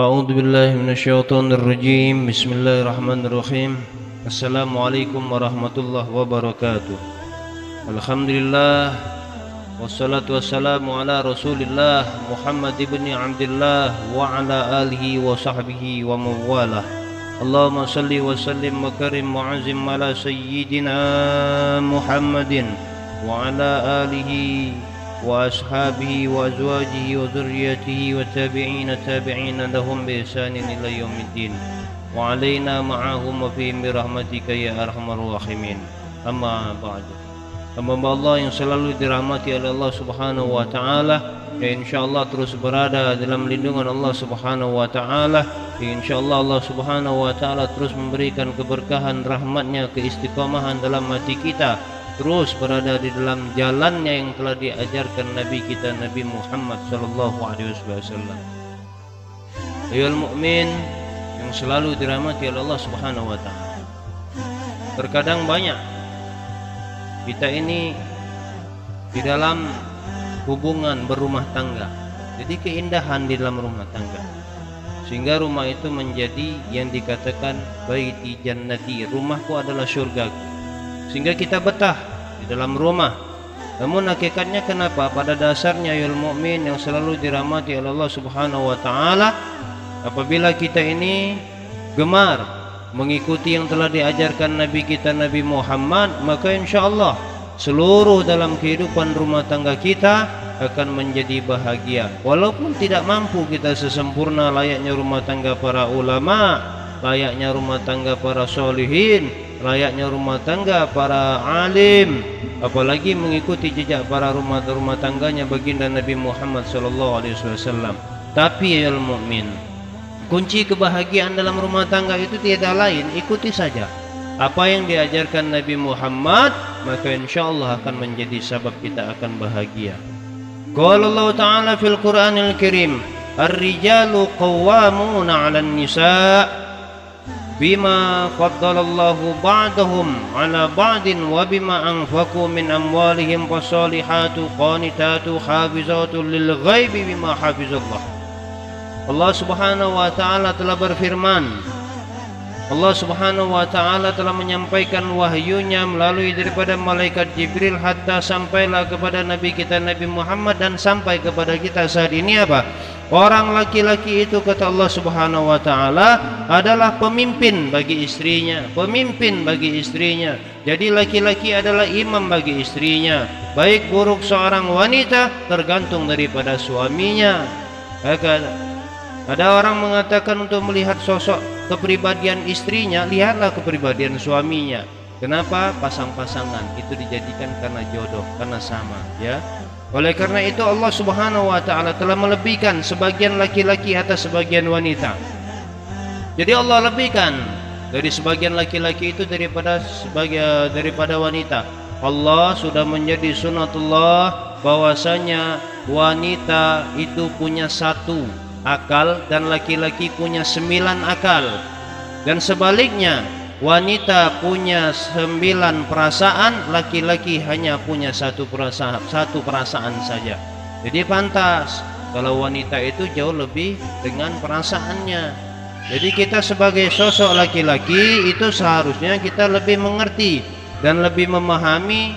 أعوذ بالله من الشيطان الرجيم. بسم الله الرحمن الرحيم. السلام عليكم ورحمة الله وبركاته. الحمد لله والصلاة والسلام على رسول الله محمد بن عبد الله وعلى آله وصحبه ومن والاه. اللهم صل وسلم وكرم وعزم على سيدنا محمد وعلى آله وأصحابه وأزواجه وذريته والتابعين لهم بإحسان إلى يوم الدين وعلينا معهم وفيهم برحمتك يا أرحم الراحمين. Amma ba'du. Hamba Allah yang selalu dirahmati oleh Allah Subhanahu wa taala, yang insyaallah terus berada dalam lindungan Allah Subhanahu wa taala. Insyaallah Allah Subhanahu wa taala terus memberikan keberkahan rahmatnya, keistiqomahan dalam hati kita, terus berada di dalam jalannya yang telah diajarkan Nabi kita Nabi Muhammad sallallahu alaihi wasallam. Ayyuhal mukmin yang selalu dirahmati oleh Allah Subhanahu wa taala. Terkadang banyak kita ini di dalam hubungan berumah tangga, jadi keindahan di dalam rumah tangga, sehingga rumah itu menjadi yang dikatakan baiti jannati, rumahku adalah surgaku, sehingga kita betah di dalam rumah. Namun hakikatnya kenapa? Pada dasarnya ya mukmin yang selalu dirahmati oleh Allah Subhanahu wa taala, apabila kita ini gemar mengikuti yang telah diajarkan Nabi kita Nabi Muhammad, maka insyaallah seluruh dalam kehidupan rumah tangga kita akan menjadi bahagia. Walaupun tidak mampu kita sesempurna layaknya rumah tangga para ulama, layaknya rumah tangga para solihin, layaknya rumah tangga para alim, apalagi mengikuti jejak para rumah tangganya baginda Nabi Muhammad sallallahu alaihi wasallam. Tapi ya mukmin, kunci kebahagiaan dalam rumah tangga itu tiada lain, ikuti saja apa yang diajarkan Nabi Muhammad, maka insyaallah akan menjadi sebab kita akan bahagia. Qala Allah Ta'ala fil Qur'anil Karim, ar-rijalu qawwamuna 'alan nisa' bima faddalallahu ba'dahum 'ala ba'din wa bima anfaqu min amwalihim fasalihatu qanitatu hafizatu lil ghaibi bima hafizallah. Allah Subhanahu wa taala telah berfirman, Allah Subhanahu wa taala telah menyampaikan wahyunya melalui daripada malaikat Jibril hatta sampailah kepada Nabi kita Nabi Muhammad dan sampai kepada kita saat ini apa? Orang laki-laki itu kata Allah Subhanahu wa taala adalah pemimpin bagi istrinya, pemimpin bagi istrinya. Jadi laki-laki adalah imam bagi istrinya. Baik buruk seorang wanita tergantung daripada suaminya. Ada orang mengatakan untuk melihat sosok kepribadian istrinya, lihatlah kepribadian suaminya. Kenapa? Pasang-pasangan itu dijadikan karena jodoh, karena sama, ya. Oleh karena itu Allah Subhanahu wa taala telah melebihkan sebagian laki-laki atas sebagian wanita. Jadi Allah lebihkan dari sebagian laki-laki itu daripada wanita. Allah sudah menjadi sunatullah bahwasanya wanita itu punya satu akal dan laki-laki punya 9 akal, dan sebaliknya wanita punya 9 perasaan, laki-laki hanya punya satu perasaan saja. Jadi pantas kalau wanita itu jauh lebih dengan perasaannya. Jadi kita sebagai sosok laki-laki itu seharusnya kita lebih mengerti dan lebih memahami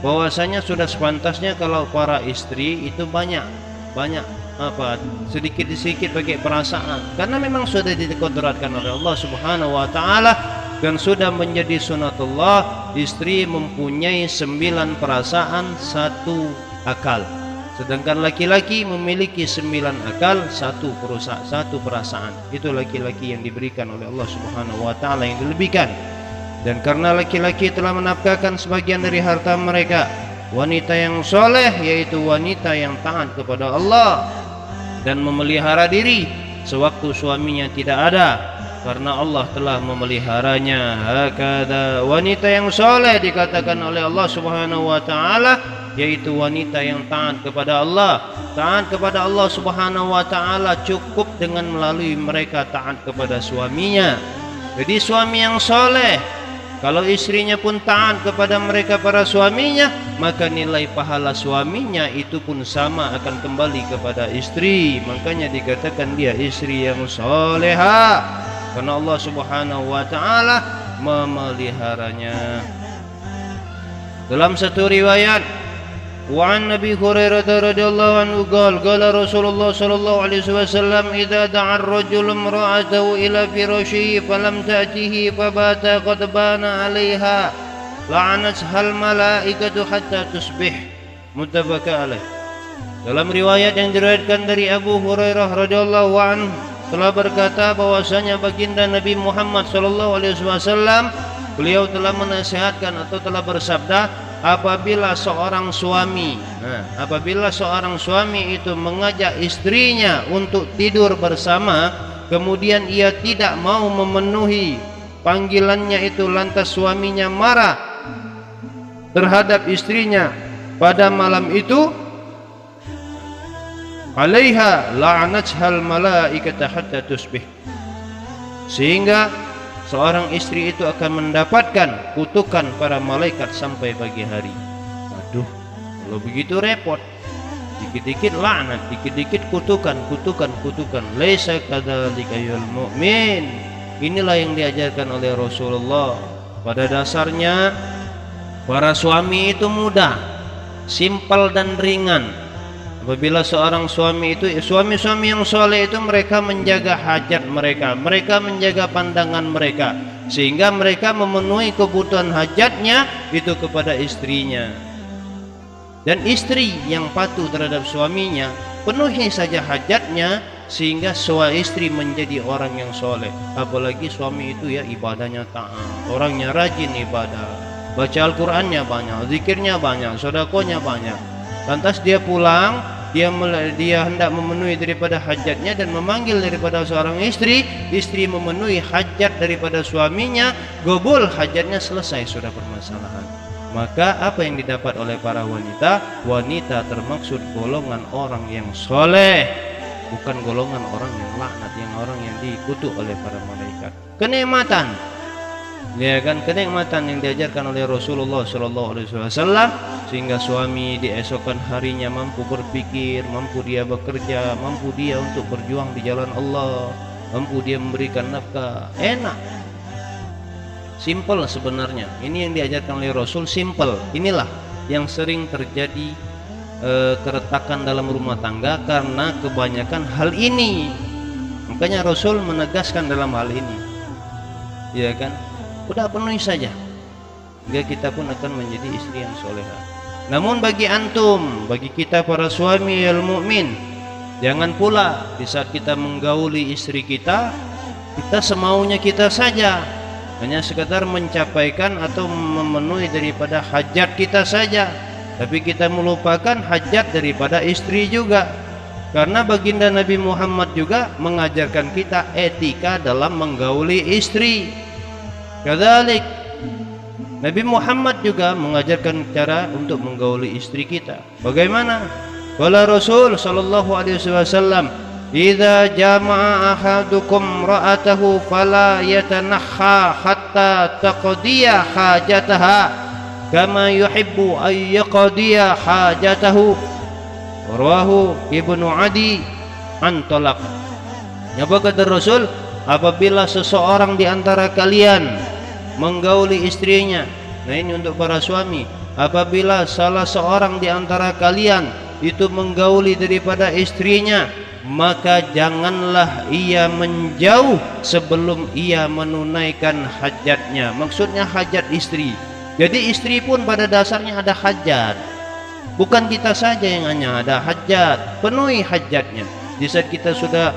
bahwasanya sudah sepantasnya kalau para istri itu banyak sedikit pakai perasaan, karena memang sudah dikodratkan oleh Allah Subhanahu wa taala dan sudah menjadi sunatullah istri mempunyai 9 perasaan 1 akal, sedangkan laki-laki memiliki 9 akal 1 perasaan. Itu laki-laki yang diberikan oleh Allah Subhanahu wa taala, yang dilebihkan. Dan karena laki-laki telah menafkahkan sebagian dari harta mereka, wanita yang soleh yaitu wanita yang taat kepada Allah dan memelihara diri sewaktu suaminya tidak ada, karena Allah telah memeliharanya. Hakada wanita yang soleh dikatakan oleh Allah Subhanahu wa taala yaitu wanita yang taat kepada Allah. Taat kepada Allah Subhanahu wa taala cukup dengan melalui mereka taat kepada suaminya. Jadi suami yang soleh Kalau istrinya pun taat kepada mereka para suaminya, maka nilai pahala suaminya itu pun sama akan kembali kepada istri. Makanya dikatakan dia istri yang soleha, karena Allah Subhanahu wa taala memeliharanya. Dalam satu riwayat, wa an Nabi Hurairah radhiyallahu anhu qala Rasulullah sallallahu alaihi wasallam idza da'a ar-rajulu imra'atahu ila firashihi falam ta'tihi fabata qad bana 'alaiha la'anatha al-malaikatu hatta tusbih, muttafaq alaih. Dalam riwayat yang diriwayatkan dari Abu Hurairah radhiyallahu anhu telah berkata bahwasanya baginda Nabi Muhammad sallallahu alaihi wasallam beliau telah menasihatkan atau telah bersabda, apabila seorang suami itu mengajak istrinya untuk tidur bersama, kemudian ia tidak mau memenuhi panggilannya itu, lantas suaminya marah terhadap istrinya pada malam itu, alaiha la'anathal malaikata hatta tusbih, sehingga seorang istri itu akan mendapatkan kutukan para malaikat sampai pagi hari. Aduh, kalau begitu repot. Dikit-dikit laknat, dikit-dikit kutukan. Laisa kadzalika yul mu'min. Inilah yang diajarkan oleh Rasulullah. Pada dasarnya para suami itu mudah, simpel dan ringan. Apabila seorang suami itu, suami-suami yang soleh itu mereka menjaga hajat mereka, mereka menjaga pandangan mereka, sehingga mereka memenuhi kebutuhan hajatnya itu kepada istrinya. Dan istri yang patuh terhadap suaminya, penuhi saja hajatnya, sehingga suami istri menjadi orang yang soleh. Apalagi suami itu ya ibadahnya taat, orangnya rajin ibadah, baca Al-Qurannya banyak, zikirnya banyak, sedekahnya banyak. Lantas dia pulang, dia hendak memenuhi daripada hajatnya dan memanggil daripada seorang istri, istri memenuhi hajat daripada suaminya, gobul hajatnya, selesai sudah permasalahan. Maka apa yang didapat oleh para wanita? Wanita termaksud golongan orang yang soleh, bukan golongan orang yang laknat, yang orang yang dikutuk oleh para malaikat. Kenikmatan, ya kan, kenikmatan yang diajarkan oleh Rasulullah SAW, sehingga suami di esokan harinya mampu berpikir, mampu dia bekerja, mampu dia untuk berjuang di jalan Allah, mampu dia memberikan nafkah. Enak, simple sebenarnya. Ini yang diajarkan oleh Rasul, simple. Inilah yang sering terjadi keretakan dalam rumah tangga karena kebanyakan hal ini. Makanya Rasul menegaskan dalam hal ini, ya kan, udah penuhi saja, sehingga kita pun akan menjadi istri yang soleha. Namun bagi antum, bagi kita para suami al mukmin, jangan pula di saat kita menggauli istri kita, kita semaunya kita saja, hanya sekadar mencapaikan atau memenuhi daripada hajat kita saja, tapi kita melupakan hajat daripada istri juga. Karena baginda Nabi Muhammad juga mengajarkan kita etika dalam menggauli istri. Kadzalik Nabi Muhammad juga mengajarkan cara untuk menggauli istri kita. Bagaimana? Qala Rasul sallallahu alaihi wasallam, "Idza jama'a ahadukum ra'atahu fala yatanahha hatta taqdiya hajataha kama yuhibbu ay yaqdiya hajatahu." Rawahu Ibnu Adi an talaq. Apa kata Rasul? Apabila seseorang di antara kalian menggauli istrinya, nah ini untuk para suami, apabila salah seorang di antara kalian itu menggauli daripada istrinya, maka janganlah ia menjauh sebelum ia menunaikan hajatnya. Maksudnya hajat istri. Jadi istri pun pada dasarnya ada hajat, bukan kita saja yang hanya ada hajat. Penuhi hajatnya. Di saat kita sudah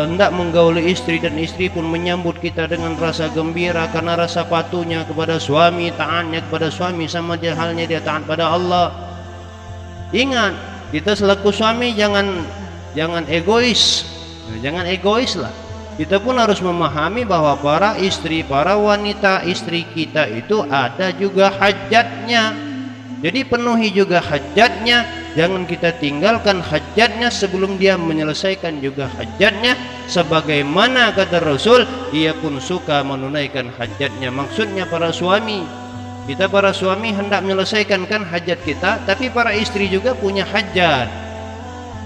hendak menggauli istri dan istri pun menyambut kita dengan rasa gembira karena rasa patuhnya kepada suami, taatnya kepada suami, sama halnya dia taat pada Allah. Ingat, kita selaku suami jangan egois, jangan egois lah. Kita pun harus memahami bahwa para istri, para wanita istri kita itu ada juga hajatnya. Jadi penuhi juga hajatnya, jangan kita tinggalkan hajatnya sebelum dia menyelesaikan juga hajatnya, sebagaimana kata Rasul, ia pun suka menunaikan hajatnya. Maksudnya para suami, kita para suami hendak menyelesaikan kan hajat kita, tapi para istri juga punya hajat.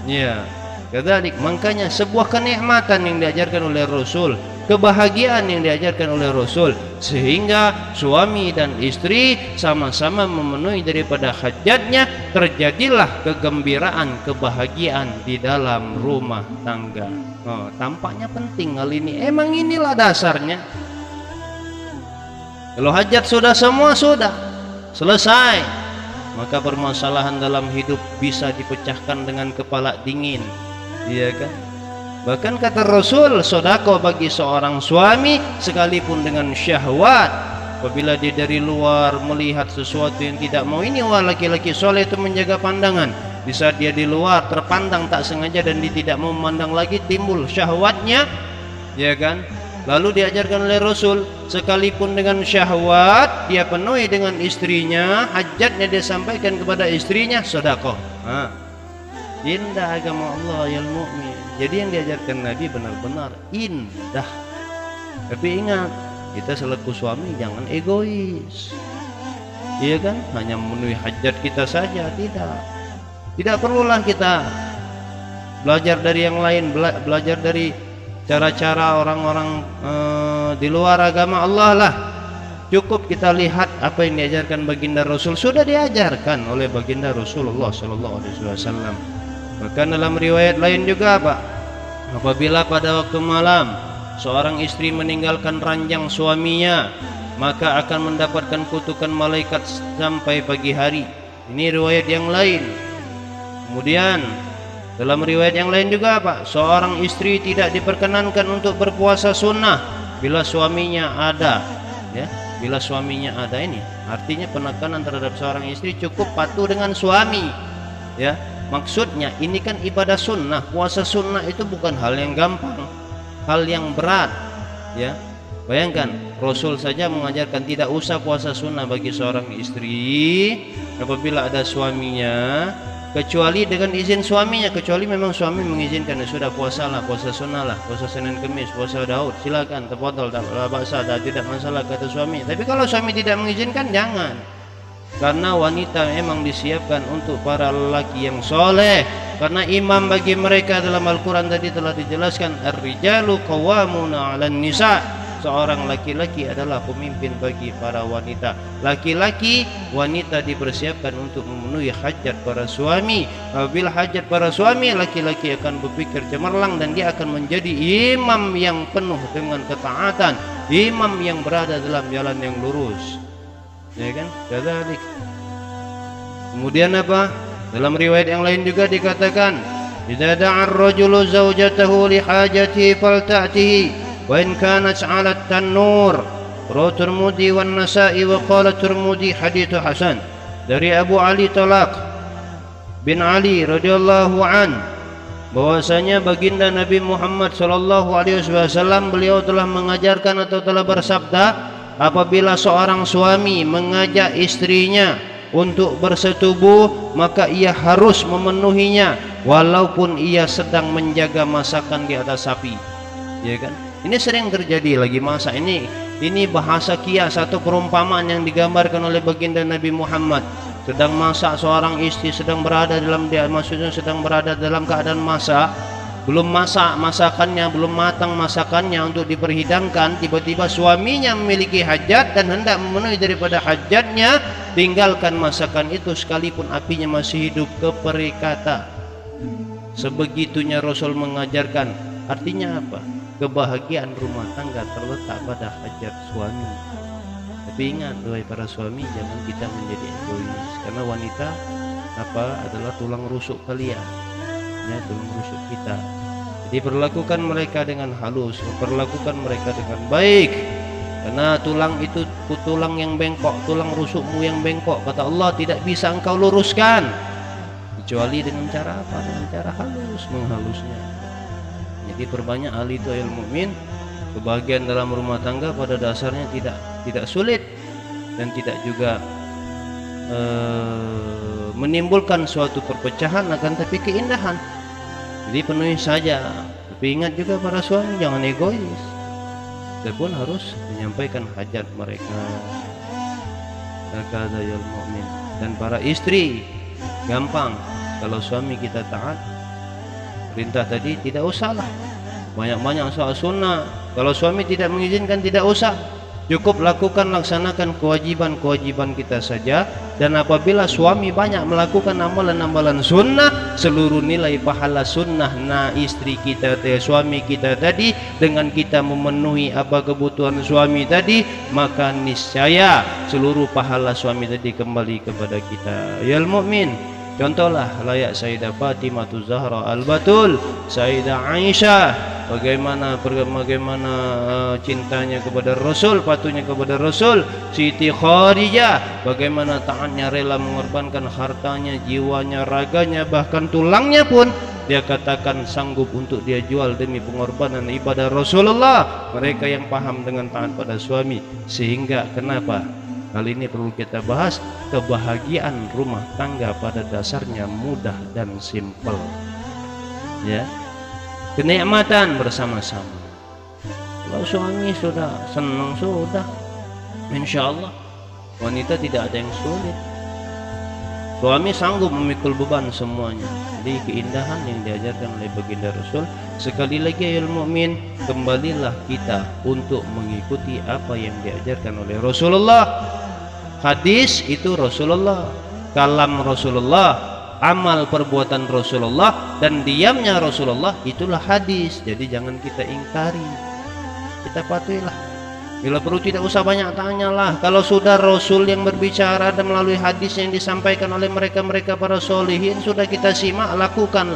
Ya, kadzalik. Makanya sebuah kenikmatan yang diajarkan oleh Rasul, kebahagiaan yang diajarkan oleh Rasul, sehingga suami dan istri sama-sama memenuhi daripada hajatnya, terjadilah kegembiraan, kebahagiaan di dalam rumah tangga. Oh, tampaknya penting hal ini. Emang inilah dasarnya. Kalau hajat sudah semua sudah selesai, maka permasalahan dalam hidup bisa dipecahkan dengan kepala dingin. Iya kan? Bahkan kata Rasul, sedekah bagi seorang suami sekalipun dengan syahwat, apabila dia dari luar melihat sesuatu yang tidak mau. Ini wah, laki-laki soleh itu menjaga pandangan. Di saat dia di luar terpandang tak sengaja dan dia tidak mau memandang lagi, timbul syahwatnya, ya kan? Lalu diajarkan oleh Rasul, sekalipun dengan syahwat dia penuhi dengan istrinya, hajatnya dia sampaikan kepada istrinya, sedekah. Indah agama Allah ya mukmin. Jadi yang diajarkan Nabi benar-benar indah. Tapi ingat, kita selaku suami jangan egois. Iya kan? Hanya memenuhi hajat kita saja, tidak. Tidak perlulah kita belajar dari yang lain, belajar dari cara-cara orang-orang di luar agama Allah lah. Cukup kita lihat apa yang diajarkan baginda Rasul, sudah diajarkan oleh baginda Rasulullah sallallahu alaihi wasallam. Bahkan dalam riwayat lain juga, Pak, apabila pada waktu malam seorang istri meninggalkan ranjang suaminya, maka akan mendapatkan kutukan malaikat sampai pagi hari. Ini riwayat yang lain. Kemudian dalam riwayat yang lain juga, Pak, seorang istri tidak diperkenankan untuk berpuasa sunnah bila suaminya ada. Ya, bila suaminya ada, ini artinya penekanan terhadap seorang istri cukup patuh dengan suami. Ya, maksudnya ini kan ibadah sunnah. Puasa sunnah itu bukan hal yang gampang, hal yang berat. Ya, bayangkan Rasul saja mengajarkan tidak usah puasa sunnah bagi seorang istri apabila ada suaminya, kecuali dengan izin suaminya, kecuali memang suami mengizinkan, ya sudah puasalah, puasa sunnah lah, puasa Senin Kemis, puasa Daud, silakan, tafadhol, tidak masalah kata suami. Tapi kalau suami tidak mengizinkan, jangan. Karena wanita memang disiapkan untuk para lelaki yang soleh. Karena imam bagi mereka dalam Al-Quran tadi telah dijelaskan, ar-rijalu qawwamuna 'alan nisa. Seorang laki-laki adalah pemimpin bagi para wanita. Laki-laki, wanita dipersiapkan untuk memenuhi hajat para suami. Apabila hajat para suami, laki-laki akan berpikir cemerlang dan dia akan menjadi imam yang penuh dengan ketaatan, imam yang berada dalam jalan yang lurus. Ya kan? Kadzalik. Kemudian apa? Dalam riwayat yang lain juga dikatakan, "Idza da'a ar-rajulu zawjatahu li hajatihi falta'tihi wa in kanat 'ala at-tannur." Rawahu Tirmidzi wan Nasa'i wa qala Tirmidzi hadits hasan. Dari Abu Ali Talaq bin Ali radhiyallahu an, bahwasanya baginda Nabi Muhammad sallallahu alaihi wasallam beliau telah mengajarkan atau telah bersabda, apabila seorang suami mengajak istrinya untuk bersetubuh, maka ia harus memenuhinya walaupun ia sedang menjaga masakan di atas api. Ya kan? Ini sering terjadi lagi masa ini bahasa kias atau perumpamaan yang digambarkan oleh baginda Nabi Muhammad. Sedang masak seorang istri, sedang berada dalam keadaan masak, belum masak masakannya, belum matang masakannya untuk diperhidangkan, tiba-tiba suaminya memiliki hajat dan hendak memenuhi daripada hajatnya, tinggalkan masakan itu sekalipun apinya masih hidup. Keperikata sebegitunya Rasul mengajarkan. Artinya apa? Kebahagiaan rumah tangga terletak pada hajat suami. Tapi ingat, wahai para suami, jangan kita menjadi egois, karena wanita adalah tulang rusuk kalian, ya, tulang rusuk kita. Jadi perlakukan mereka dengan halus, perlakukan mereka dengan baik, karena tulang itu tulang yang bengkok, tulang rusukmu yang bengkok, kata Allah, tidak bisa engkau luruskan kecuali dengan cara apa? Dengan cara halus, menghalusnya. Jadi perbanyak hal itu ya mukmin. Kebahagiaan dalam rumah tangga pada dasarnya tidak sulit dan tidak juga menimbulkan suatu perpecahan, akan tapi keindahan. Jadi penuhi saja. Tapi ingat juga para suami jangan egois. Kita pun harus menyampaikan hajat mereka. Hakadha mu'min. Dan para istri gampang kalau suami kita taat. Perintah tadi tidak usahlah banyak-banyak soal sunnah. Kalau suami tidak mengizinkan tidak usah. Cukup lakukan, laksanakan kewajiban-kewajiban kita saja. Dan apabila suami banyak melakukan amalan-amalan sunnah, seluruh nilai pahala sunnah istri kita, suami kita tadi, dengan kita memenuhi apa kebutuhan suami tadi, maka niscaya seluruh pahala suami tadi kembali kepada kita. Ya al-mu'min, contohlah layak Sayyidah Fatimah Zahra Al-Batul, Sayyidah Aisyah, bagaimana cintanya kepada Rasul, patuhnya kepada Rasul. Siti Khadijah, bagaimana taatnya, rela mengorbankan hartanya, jiwanya, raganya, bahkan tulangnya pun dia katakan sanggup untuk dia jual demi pengorbanan ibadah Rasulullah. Mereka yang paham dengan taat pada suami. Sehingga kenapa kali ini perlu kita bahas, kebahagiaan rumah tangga pada dasarnya mudah dan simpel, ya. Kenikmatan bersama-sama. Kalau suami sudah senang, sudah, insya Allah wanita tidak ada yang sulit. Suami sanggup memikul beban semuanya. Jadi keindahan yang diajarkan oleh baginda Rasul. Sekali lagi ya mukmin, kembalilah kita untuk mengikuti apa yang diajarkan oleh Rasulullah. Hadis itu Rasulullah, kalam Rasulullah, amal perbuatan Rasulullah, dan diamnya Rasulullah itulah hadis. Jadi jangan kita ingkari, kita patuhilah. Bila perlu tidak usah banyak tanyalah. Kalau sudah Rasul yang berbicara dan melalui hadis yang disampaikan oleh mereka-mereka para solihin, sudah kita simak, lakukan.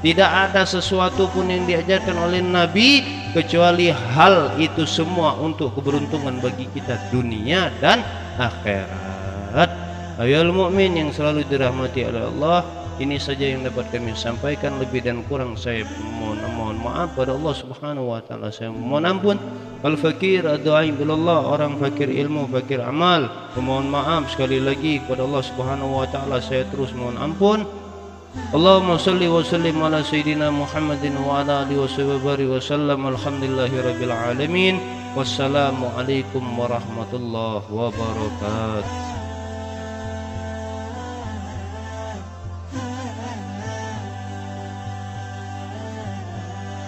Tidak ada sesuatu pun yang diajarkan oleh Nabi kecuali hal itu semua untuk keberuntungan bagi kita dunia dan akhirat. Ayol mukmin yang selalu dirahmati oleh Allah, ini saja yang dapat kami sampaikan. Lebih dan kurang saya mohon maaf pada Allah Subhanahu wa taala. Saya mohon ampun. Al fakir ad-du'ai bilallah, orang fakir ilmu, fakir amal. Mohon maaf sekali lagi kepada Allah Subhanahu wa taala. Saya terus mohon ampun. Allahumma salli wa sallim ala sayyidina Muhammadin wa ala alihi wa sallam. Alhamdulillahi rabbil alamin. Wassalamu alaikum warahmatullahi wabarakatuh.